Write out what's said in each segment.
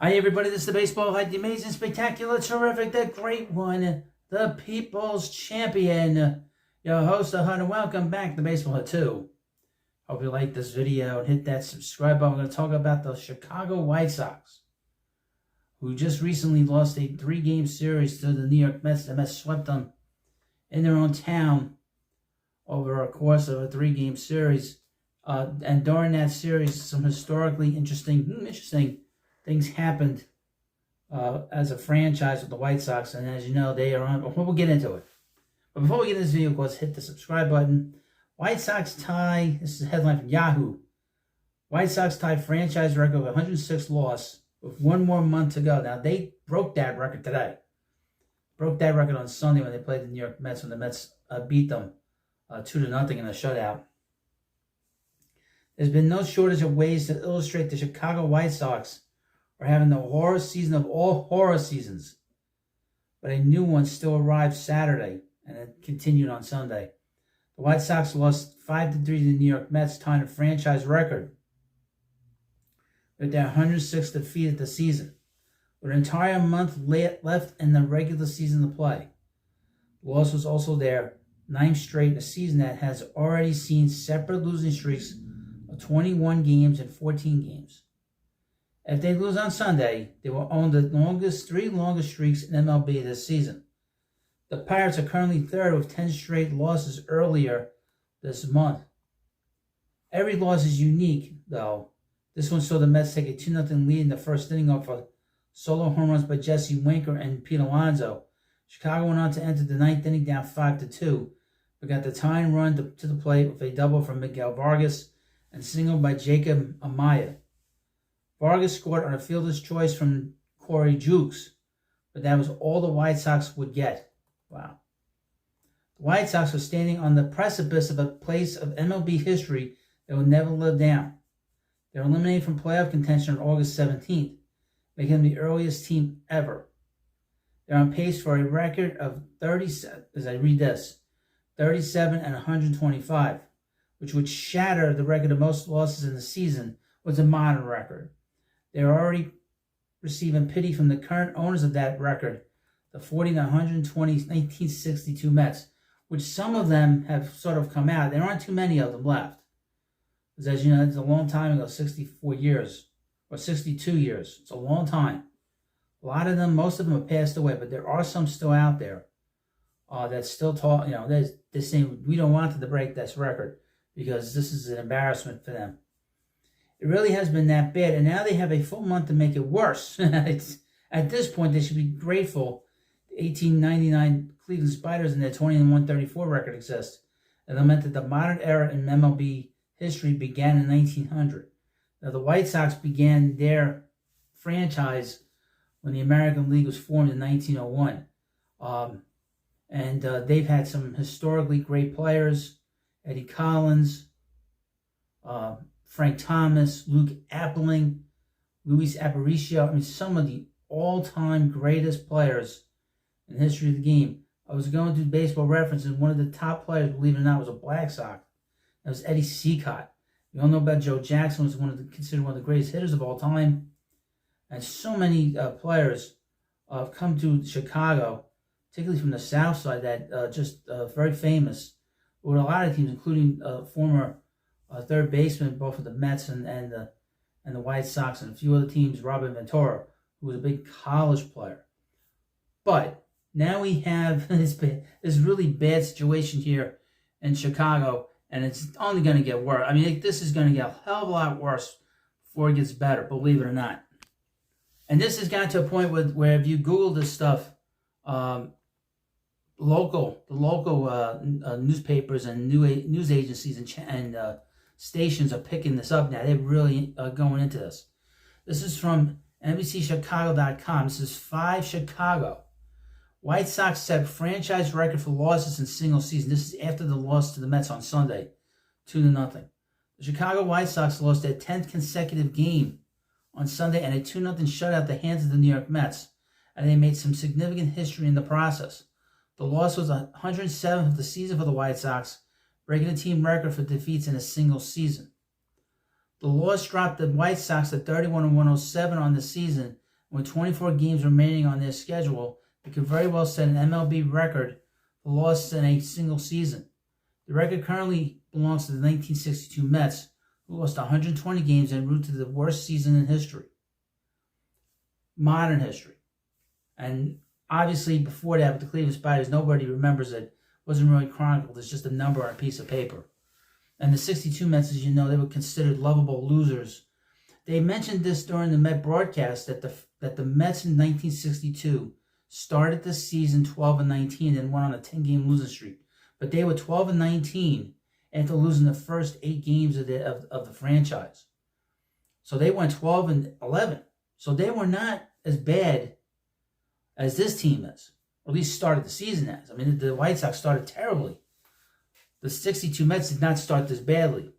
Hi everybody, this is the baseball hype, the amazing, spectacular, terrific, the great one, the people's champion, your host, the Hunt, and welcome back to Baseball Hut 2. Hope you like this video and hit that subscribe button. We're going to talk about the Chicago White Sox, who just recently lost a 3-game series to the New York Mets. The Mets swept them in their own town over a course of a 3-game series. And during that series, some historically interesting things happened as a franchise with the White Sox, and as you know, they are on. We'll get into it. But before we get into this video, let's hit the subscribe button. White Sox tie. This is a headline from Yahoo. White Sox tie franchise record of 106 loss with one more month to go. Now they broke that record today. Broke that record on Sunday when they played the New York Mets, when the Mets beat them 2-0 in a shutout. There's been no shortage of ways to illustrate the Chicago White Sox are having the horror season of all horror seasons. But a new one still arrived Saturday, and it continued on Sunday. The White Sox lost 5-3 to the New York Mets, tying a franchise record with their 106th defeat of the season, with an entire month left in the regular season to play. The loss was also their 9th straight in a season that has already seen separate losing streaks of 21 games and 14 games. If they lose on Sunday, they will own the three longest streaks in MLB this season. The Pirates are currently third with 10 straight losses earlier this month. Every loss is unique, though. This one saw the Mets take a 2-0 lead in the first inning off of solo home runs by Jesse Winker and Pete Alonso. Chicago went on to enter the 9th inning down 5-2, but got the tying run to the plate with a double from Miguel Vargas and single by Jacob Amaya. Vargas scored on a fielder's choice from Corey Jukes, but that was all the White Sox would get. Wow. The White Sox were standing on the precipice of a place of MLB history that will never live down. They were eliminated from playoff contention on August 17th, making them the earliest team ever. They're on pace for a record of 37 and 125, which would shatter the record of most losses in the season with a modern record. They're already receiving pity from the current owners of that record, the 40 to 120 1962 Mets, which some of them have sort of come out. There aren't too many of them left. Because as you know, it's a long time ago, 64 years, or 62 years. It's a long time. A lot of them, most of them have passed away, but there are some still out there that still talk, they're saying, we don't want to break this record because this is an embarrassment for them. It really has been that bad, and now they have a full month to make it worse. At this point, they should be grateful the 1899 Cleveland Spiders and their 20-134 record exists. And that meant that the modern era in MLB history began in 1900. Now, the White Sox began their franchise when the American League was formed in 1901. They've had some historically great players: Eddie Collins, Frank Thomas, Luke Appling, Luis Aparicio. I mean, some of the all-time greatest players in the history of the game. I was going through Baseball Reference, and one of the top players, believe it or not, was a Black Sox. That was Eddie Seacott. You all know about Joe Jackson, was considered one of the greatest hitters of all time. And so many players have come to Chicago, particularly from the South Side, that just very famous. With a lot of teams, including former third baseman, both of the Mets and the White Sox, and a few other teams, Robert Ventura, who was a big college player. But now we have this really bad situation here in Chicago, and it's only going to get worse. I mean, this is going to get a hell of a lot worse before it gets better, believe it or not. And this has gotten to a point where if you Google this stuff, the local newspapers and news agencies and stations are picking this up now. They're really going into this. This is from NBCChicago.com. This is 5 Chicago. White Sox set franchise record for losses in single season. This is after the loss to the Mets on Sunday, 2-0. The Chicago White Sox lost their 10th consecutive game on Sunday and a 2-0 shutout at the hands of the New York Mets, and they made some significant history in the process. The loss was 107th of the season for the White Sox, breaking the team record for defeats in a single season. The loss dropped the White Sox to 31-107 on the season, With 24 games remaining on their schedule, it could very well set an MLB record for losses in a single season. The record currently belongs to the 1962 Mets, who lost 120 games en route to the worst season in history. Modern history. And obviously, before that, with the Cleveland Spiders, nobody remembers it. It wasn't really chronicled. It's just a number on a piece of paper. And the 62 Mets, as you know, they were considered lovable losers. They mentioned this during the Met broadcast that the Mets in 1962 started the season 12-19 and went on a 10-game losing streak. But they were 12-19 after losing the first 8 games of the franchise. So they went 12-11. So they were not as bad as this team is, or at least started the season as. I mean, the White Sox started terribly. The 62 Mets did not start this badly.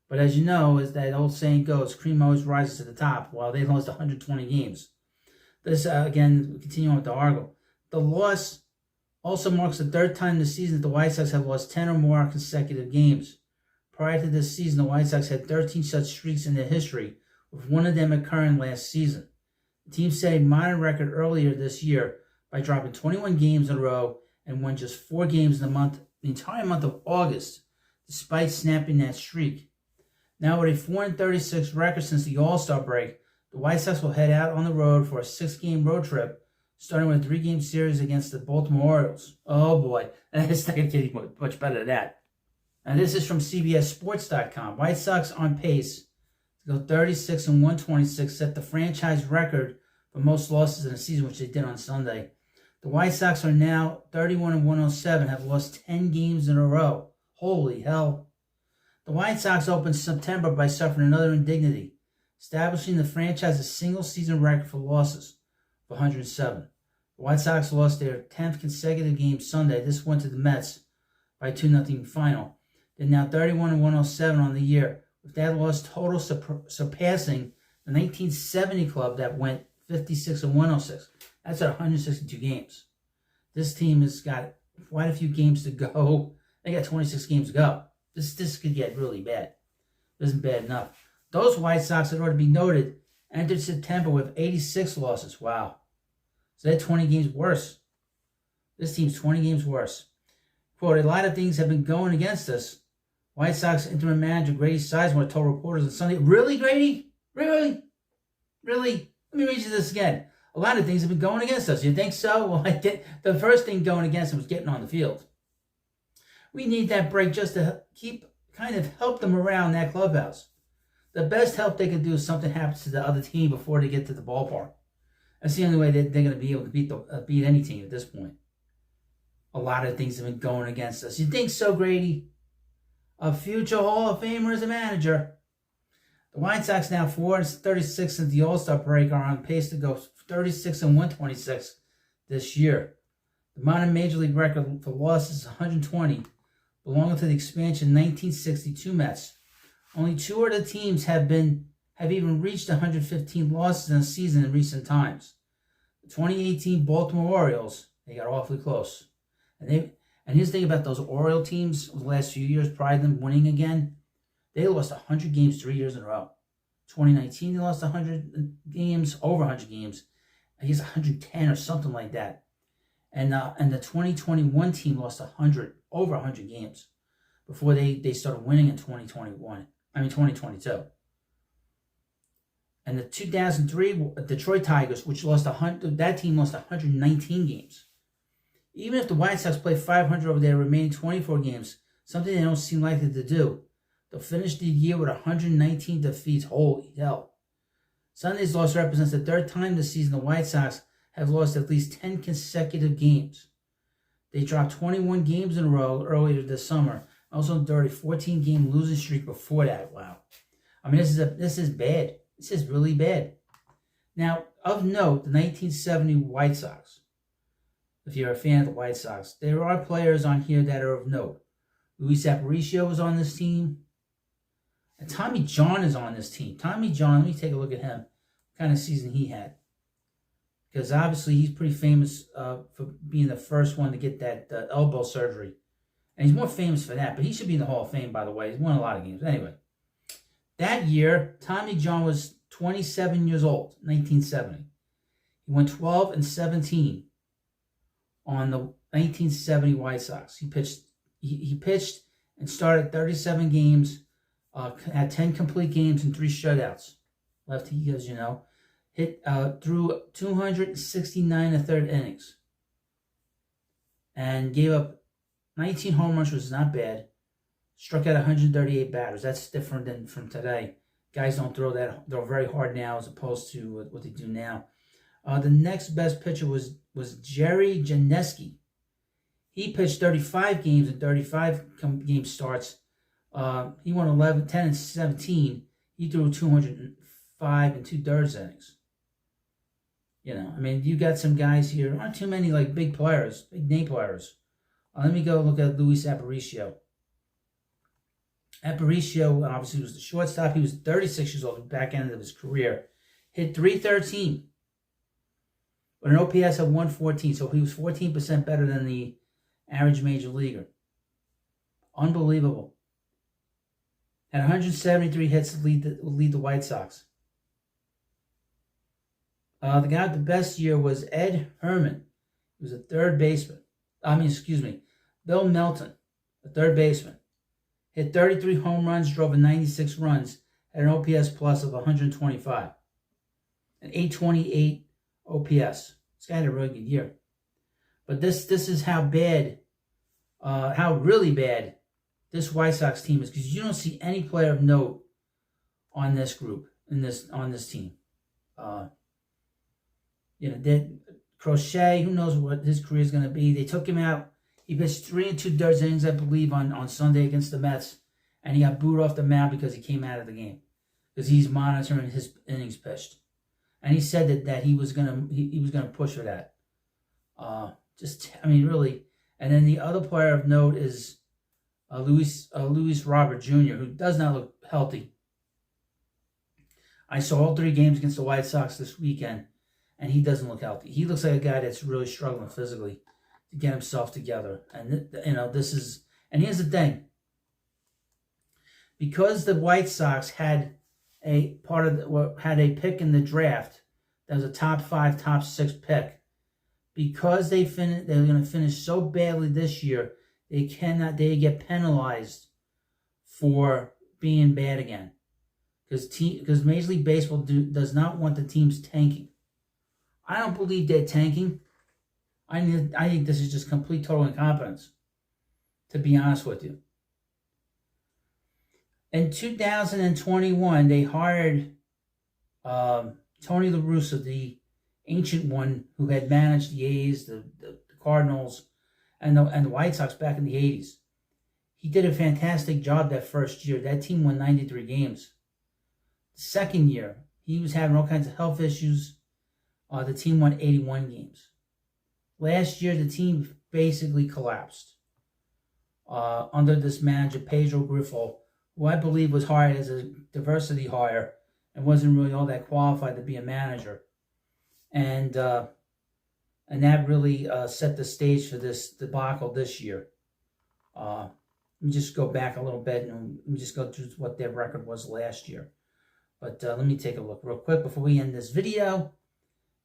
But as you know, as that old saying goes, cream always rises to the top. While they lost 120 games. This, again, continue on with the article. The loss also marks the third time this season that the White Sox have lost 10 or more consecutive games. Prior to this season, the White Sox had 13 such streaks in their history, with one of them occurring last season. The team set a modern record earlier this year by dropping 21 games in a row and won just 4 games in the entire month of August, despite snapping that streak. Now with a 4-36 record since the All-Star break, the White Sox will head out on the road for a 6-game road trip, starting with a 3-game series against the Baltimore Orioles. Oh boy, it's not going to get much better than that. And this is from CBSSports.com. White Sox on pace to go 36-126, set the franchise record for most losses in a season, which they did on Sunday. The White Sox are now 31-107, have lost 10 games in a row. Holy hell. The White Sox opened September by suffering another indignity, establishing the franchise's single-season record for losses of 107. The White Sox lost their 10th consecutive game Sunday. This went to the Mets by 2-0 final. They're now 31-107 on the year, with that loss total surpassing the 1970 club that went 56-106. That's at 162 games. This team has got quite a few games to go. They got 26 games to go. This could get really bad. This isn't bad enough. Those White Sox, it ought to be noted, entered September with 86 losses. Wow. So they're 20 games worse. This team's 20 games worse. Quote, a lot of things have been going against us. White Sox interim manager Grady Sizemore told reporters on Sunday, really, Grady? Really? Really? Let me read you this again. A lot of things have been going against us. You think so? Well, the first thing going against them was getting on the field. We need that break just to help them around that clubhouse. The best help they can do is something happens to the other team before they get to the ballpark. That's the only way they're going to be able to beat any team at this point. A lot of things have been going against us. You think so, Grady? A future Hall of Famer as a manager. The White Sox, now 4-36 since the All-Star break, are on pace to go 36-126 this year. The modern Major League record for losses is 120, belonging to the expansion 1962 Mets. Only 2 other teams have even reached 115 losses in a season in recent times. The 2018 Baltimore Orioles, they got awfully close. And here's the thing about those Oriole teams the last few years, prior to them winning again, they lost 100 games 3 years in a row. 2019, they lost 100 games, over 100 games. I guess 110 or something like that. And the 2021 team lost over 100 games before they started winning in 2022. And the 2003 Detroit Tigers, which that team lost 119 games. Even if the White Sox play 500 over their remaining 24 games, something they don't seem likely to do, they'll finish the year with 119 defeats. Holy hell. Sunday's loss represents the third time this season the White Sox have lost at least 10 consecutive games. They dropped 21 games in a row earlier this summer. Also endured a 14-game losing streak before that. Wow. I mean, this is bad. This is really bad. Now, of note, the 1970 White Sox. If you're a fan of the White Sox, there are players on here that are of note. Luis Aparicio was on this team. And Tommy John is on this team. Tommy John, let me take a look at him. What kind of season he had. Because obviously he's pretty famous for being the first one to get that elbow surgery. And he's more famous for that. But he should be in the Hall of Fame, by the way. He's won a lot of games. Anyway, that year, Tommy John was 27 years old, 1970. He went 12-17 on the 1970 White Sox. He pitched. He pitched and started 37 games, had 10 complete games and 3 shutouts. Lefty, as you know, hit through 269 1/3 innings, and gave up 19 home runs, which is not bad. Struck out 138 batters. That's different than from today. Guys don't throw very hard now as opposed to what they do now. The next best pitcher was Jerry Janeski. He pitched 35 games and 35 game starts. He won 10-17. He threw 205 2/3 innings. You know, I mean, you got some guys here. There aren't too many like big players, big name players. Let me go look at Luis Aparicio. Aparicio obviously was the shortstop. He was 36 years old at the back end of his career. Hit .313 with an OPS of 114. So he was 14% better than the average major leaguer. Unbelievable. Had 173 hits to lead the White Sox. The guy with the best year was Ed Herman. He was a third baseman. Bill Melton, a third baseman. Hit 33 home runs, drove in 96 runs, had an OPS plus of 125. An 828 OPS. This guy had a really good year. But this is how bad, how really bad this White Sox team is, because you don't see any player of note on this group, on this team. Crochet, who knows what his career is going to be. They took him out. He pitched 3 2/3 innings, I believe, on Sunday against the Mets, and he got booed off the mound because he came out of the game because he's monitoring his innings pitched, and he said that he was gonna push for that. Really. And then the other player of note is Luis Robert Jr., who does not look healthy. I saw all 3 games against the White Sox this weekend, and he doesn't look healthy. He looks like a guy that's really struggling physically to get himself together. And and here's the thing. Because the White Sox had a pick in the draft that was a top 5, top 6 pick, because they're going to finish so badly this year, they get penalized for being bad again. Because Major League Baseball does not want the teams tanking. I don't believe they're tanking. I think this is just complete total incompetence, to be honest with you. In 2021, they hired Tony La Russa, the ancient one who had managed the A's, the Cardinals, and the White Sox back in the 80s. He did a fantastic job that first year. That team won 93 games. The second year, he was having all kinds of health issues. The team won 81 games. Last year, the team basically collapsed under this manager, Pedro Grifol, who I believe was hired as a diversity hire and wasn't really all that qualified to be a manager. And that really set the stage for this debacle this year. Let me just go back a little bit and let me just go through what their record was last year. But let me take a look real quick before we end this video.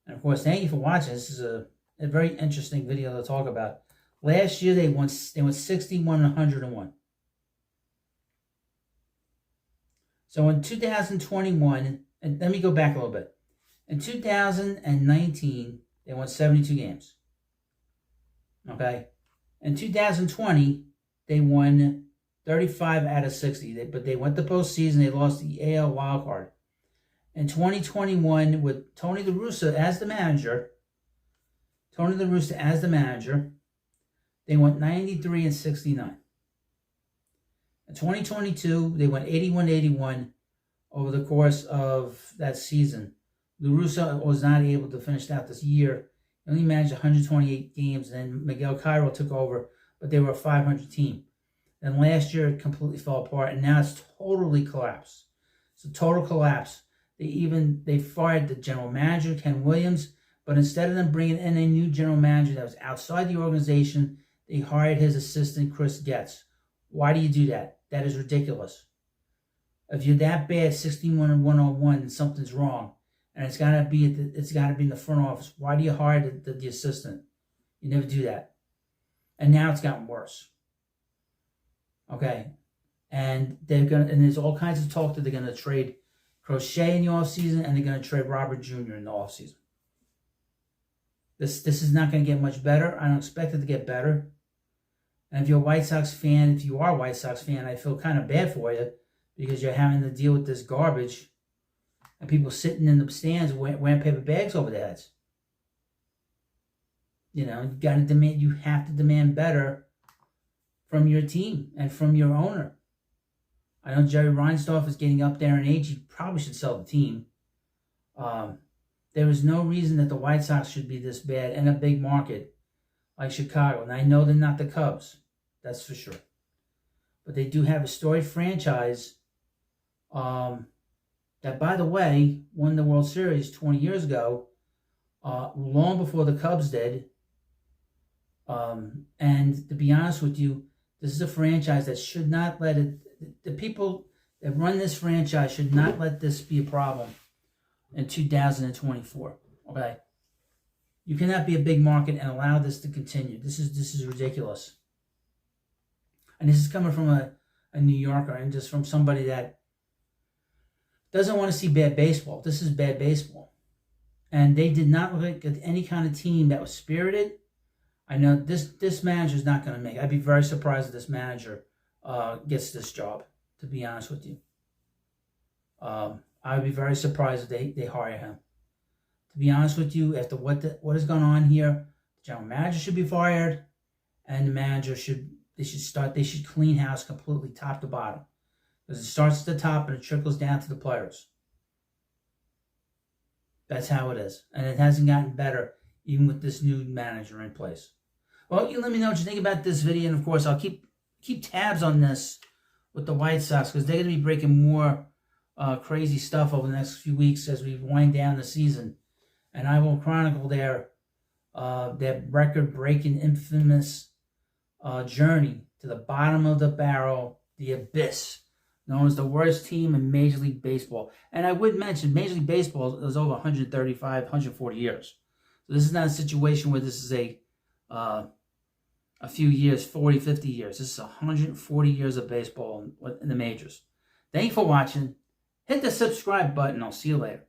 And of course, thank you for watching. This is a very interesting video to talk about. Last year, they won 61-101. So in 2021, and let me go back a little bit. In 2019, they won 72 games. Okay? In 2020, they won 35 out of 60. But they went to postseason. They lost the AL wildcard. In 2021, with Tony La Russa as the manager, they went 93-69. In 2022, they went 81-81 over the course of that season. La Russa was not able to finish out this year. He only managed 128 games, and then Miguel Cairo took over, but they were a 500 team. Then last year, it completely fell apart, and now it's totally collapsed. It's a total collapse. They fired the general manager, Ken Williams, but instead of them bringing in a new general manager that was outside the organization, they hired his assistant, Chris Getz. Why do you do that? That is ridiculous. If you're that bad, 61 and 101, and something's wrong, and it's gotta be in the front office. Why do you hire the assistant? You never do that. And now it's gotten worse. Okay, and there's all kinds of talk that they're gonna trade Crochet in the offseason, and they're gonna trade Robert Jr. in the offseason. This is not gonna get much better. I don't expect it to get better. And if you're a White Sox fan, if you are a White Sox fan, I feel kind of bad for you because you're having to deal with this garbage and people sitting in the stands wearing paper bags over their heads. You know, you have to demand better from your team and from your owner. I know Jerry Reinsdorf is getting up there in age. He probably should sell the team. There is no reason that the White Sox should be this bad in a big market like Chicago. And I know they're not the Cubs. That's for sure. But they do have a storied franchise that, by the way, won the World Series 20 years ago, long before the Cubs did. And to be honest with you, this is a franchise that should not let it... The people that run this franchise should not let this be a problem in 2024. Okay? You cannot be a big market and allow this to continue. This is ridiculous. And this is coming from a New Yorker and just from somebody that doesn't want to see bad baseball. This is bad baseball. And they did not look at any kind of team that was spirited. I know this manager is not going to make it. I'd be very surprised if this manager gets this job, to be honest with you. I would be very surprised if they hire him. To be honest with you, after what has gone on here, the general manager should be fired, and the manager should clean house completely top to bottom. Because it starts at the top and it trickles down to the players. That's how it is. And it hasn't gotten better even with this new manager in place. Well, you let me know what you think about this video, and of course I'll keep tabs on this with the White Sox because they're going to be breaking more crazy stuff over the next few weeks as we wind down the season. And I will chronicle their record-breaking, infamous journey to the bottom of the barrel, the abyss, known as the worst team in Major League Baseball. And I would mention, Major League Baseball is over 135, 140 years. So this is not a situation where this is a few years, 40, 50 years. This is 140 years of baseball in the majors. Thank you for watching. Hit the subscribe button. I'll see you later.